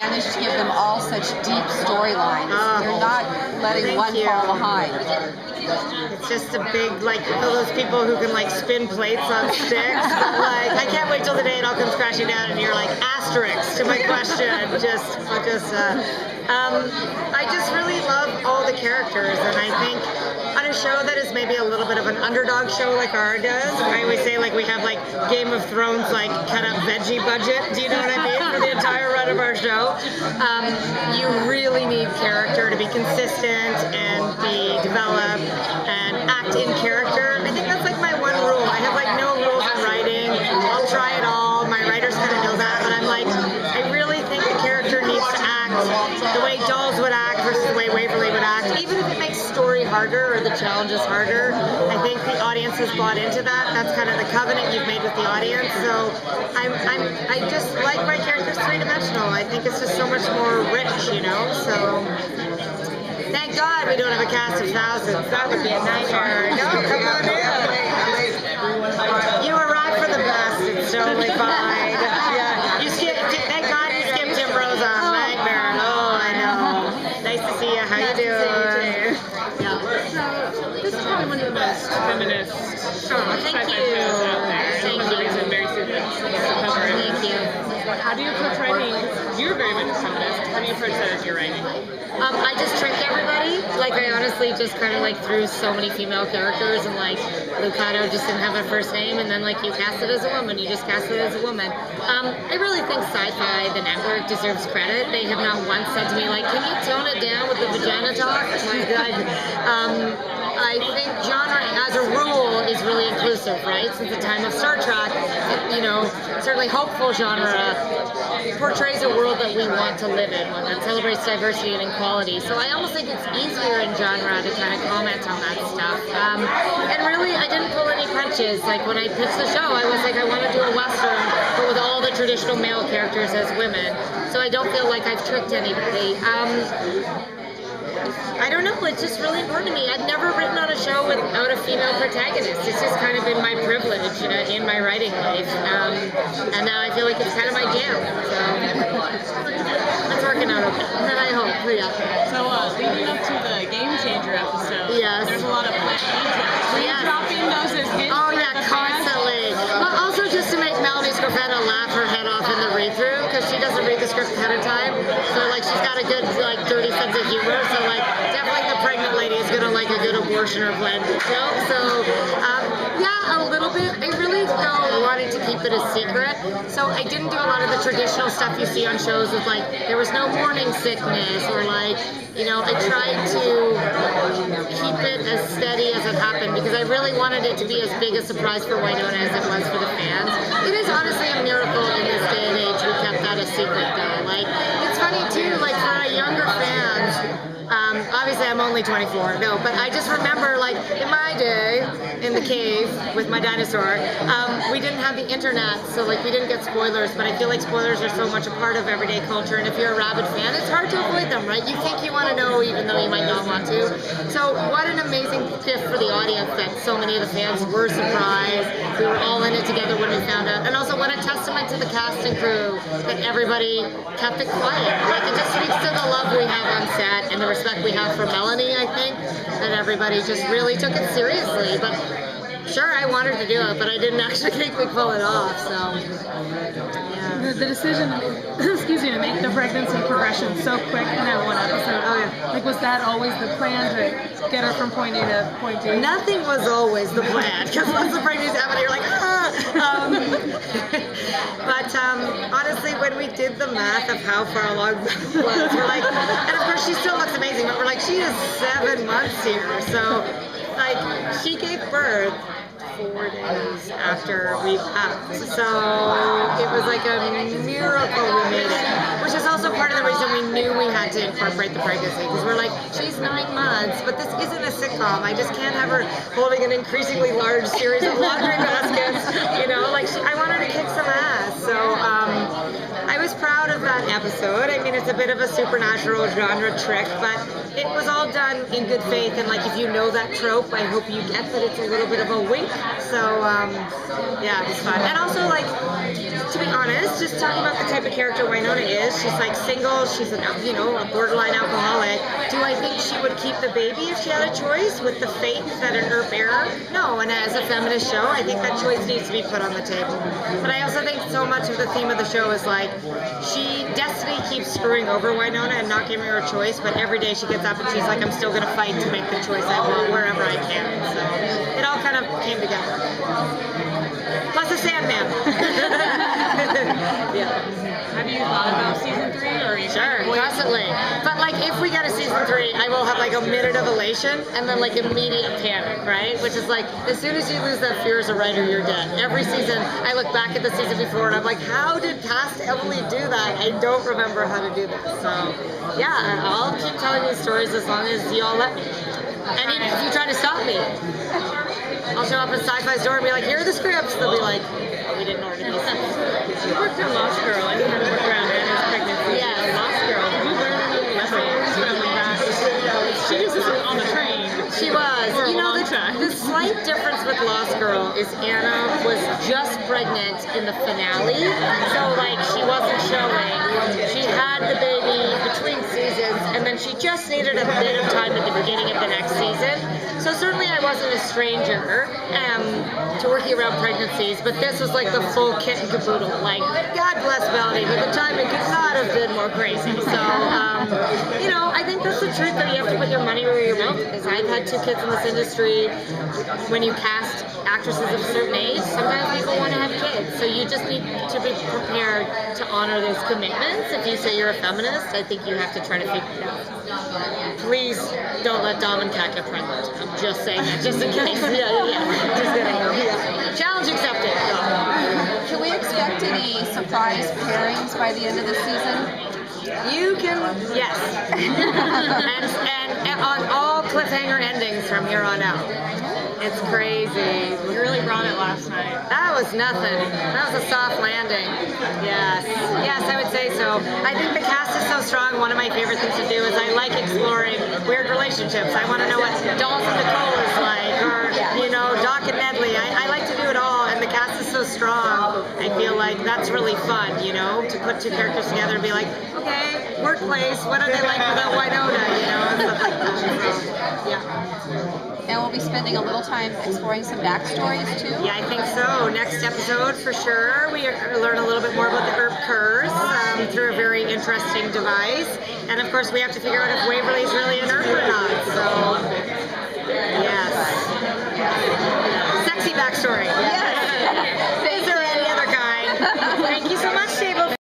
managed to give them all such deep storylines. You're not letting one fall behind. It's just a big, like, those people who can, like, spin plates on sticks. But, like, I can't wait till the day it all comes crashing down and you're like, asterisk to my question. I just really love all the characters, and I think on a show that is maybe a little bit of an underdog show like ours does, I always say, like, we have, like, Game of Thrones, like, kind of veggie budget, do you know what I mean, for the entire run of our show. You really need character to be consistent and be developed and act in character. I think that's, like, my one rule. I have, like, no rules in writing. I'll try it all. My writers kind of know that, but I'm like, I really think the character needs to act the way Dolls would act versus the way Waverly would act, even if it makes story harder or the challenges harder. I think the audience has bought into that. That's kind of the covenant you've made with the audience. So I just like my characters three-dimensional. I think it's just so much more rich, you know. So thank God we don't have a cast of thousands. That would be a nightmare. No, come on in. You arrived for the best. It's totally fine. Yeah, you skipped. Thank God you skipped Tim Rozon. Nightmare. Oh, I know. Nice to see you. How you doing? So this is probably one of the most feminist Thank you. shows out there. Thank One of the you. reasons Mary Susan cover it. Thank you. How do you approach writing? You're very much a feminist. How do you approach that as you're writing? I just trick everybody. Like, I honestly just kind of, like, threw so many female characters, and, like, Lucado just didn't have a first name, and then, like, you cast it as a woman, you just cast it as a woman. I really think Sci-Fi, the network, deserves credit. They have not once said to me, like, can you tone it down with the vagina talk? I think genre, as a rule, is really inclusive, right? Since the time of Star Trek, you know, certainly hopeful genre portrays a world that we want to live in, one that celebrates diversity and equality. So I almost think it's easier in genre to kind of comment on that stuff. And really, I didn't pull any punches. Like, when I pitched the show, I was like, I want to do a Western, but with all the traditional male characters as women. So I don't feel like I've tricked anybody. I don't know, it's just really important to me. I've never written on a show without a female protagonist. It's just kind of been my privilege in my writing life. And now I feel like it's kind of my jam. So it's working out okay. I hope, yeah. So leading up to the Game Changer episode, Yes. there's a lot of planned details. Are you Yes. dropping those as hints Oh for yeah, the fans? constantly. But also just to make Melanie Scrofano laugh her head off in the read-through, because she doesn't read the script ahead of time. So, like, she's got a good, like, dirty sense of humor. So, like, definitely the pregnant lady is gonna like a good abortion or planned joke. So, yeah, a little bit. I really though wanted to keep it a secret. So I didn't do a lot of the traditional stuff you see on shows with, like, there was no morning sickness, or, like, you know, I tried to keep it as steady as it happened, because I really wanted it to be as big a surprise for Wynonna as it was for the fans. It is honestly a miracle in this day and age we kept that a secret, though. Like, it's funny too, like, for our younger fans, obviously I'm only 24, no, but I just remember, like, in my day, in the cave with my dinosaur, we didn't have the internet, so, like, we didn't get spoilers, but I feel like spoilers are so much a part of everyday culture, and if you're a rabid fan, it's hard to avoid them, right? You think you want to know even though you might not want to. So what an amazing gift for the audience that so many of the fans were surprised. We were all in it together when we found out, and also what a testament to the cast and crew that everybody kept it quiet. Like, it just speaks to the love we have on set and the respect we have for Melanie, I think, that everybody just really took it seriously. But sure, I wanted to do it, but I didn't actually think we'd pull it off, so yeah. The decision, excuse me, to make the pregnancy progression so quick in that one episode. Oh yeah. Like, was that always the plan to get her from point A to point B? Nothing was always the plan, because once the pregnancy happened, you're like, ah! But honestly, when we did the math of how far along Belle was, we're like, and of course she still looks amazing, but we're like, she is 7 months here, so, like, she gave birth 4 days after we packed. So it was like a miracle we made it, which is also part of the reason we knew we had to incorporate the pregnancy, because we're like, she's 9 months, but this isn't a sitcom. I just can't have her holding an increasingly large series of laundry baskets, you know, like, I want her to kick some ass. So I was proud of that episode. I mean, it's a bit of a supernatural genre trick, but it was all done in good faith, and, like, if you know that trope, I hope you get that it's a little bit of a wink. So yeah, it's fun. And also, like, to be honest, just talking about the type of character Wynonna is, she's like single, she's a borderline alcoholic. Do I think she would keep the baby if she had a choice with the fate that an Earp error? No, and as a feminist show, I think that choice needs to be put on the table. But I also think so much of the theme of the show is like, destiny keeps screwing over Wynonna and not giving her a choice, but every day she gets up and she's like, I'm still gonna fight to make the choice I want wherever I can. So it all kind of came together. Plus the Sandman. Yeah. Have you thought about season 3 or are you Sure, constantly. But like if we get a season 3, I will have like a minute of elation and then like immediate panic, right? Which is like as soon as you lose that fear as a writer, you're dead. Every season, I look back at the season before and I'm like, how did past Emily do that? I don't remember how to do this. So yeah, I'll keep telling these stories as long as y'all let me. And even if you try to stop me, I'll show up at Sci-Fi's door and be like, here are the scripts. They'll be like, oh, we didn't order these. You worked on Lost Girl and you had to work around Anna's pregnancy. Yeah. Lost Girl. Did you learn any lessons from that? She was just on the train. She was. For a long time. The slight difference with Lost Girl is Anna was just pregnant in the finale, so like she wasn't showing. She had the baby between seasons, and then she just needed a bit of time at the beginning of the next season. So certainly I wasn't a stranger to working around pregnancies, but this was like the full kit and caboodle. Like, God bless Melanie, but the timing could not have been more crazy. So, I think that's the truth that you have to put your money where your mouth is. I've had 2 kids in this industry. When you cast actresses of a certain age, sometimes people want to have kids. So you just need to be prepared to honor those commitments. If you say you're a feminist, I think you have to try to figure it out. Please don't let Dom and Kat get pregnant. I'm just saying that, just in case. Yeah. Just kidding. Yeah. Challenge accepted. Can we expect any surprise pairings by the end of the season? You can, yes. and on all cliffhanger endings from here on out. It's crazy. You really brought it last night. That was nothing. That was a soft landing. Yes. Yes, I would say so. I think the cast is so strong. One of my favorite things to do is I like exploring weird relationships. I want to know what Dolls and Nicole is like, or, Doc and Nedley. I like to do it all, and the cast is so strong. I feel like that's really fun, to put 2 characters together and be like, okay, workplace, what are they like without Wynonna, and stuff like that. So, yeah. And we'll be spending a little time exploring some backstories too? Yeah, I think so. Next episode, for sure, we learn a little bit more about the Earp curse through a very interesting device. And of course, we have to figure out if Waverly's really an Earp or not. So, yes. Sexy backstory. Yeah.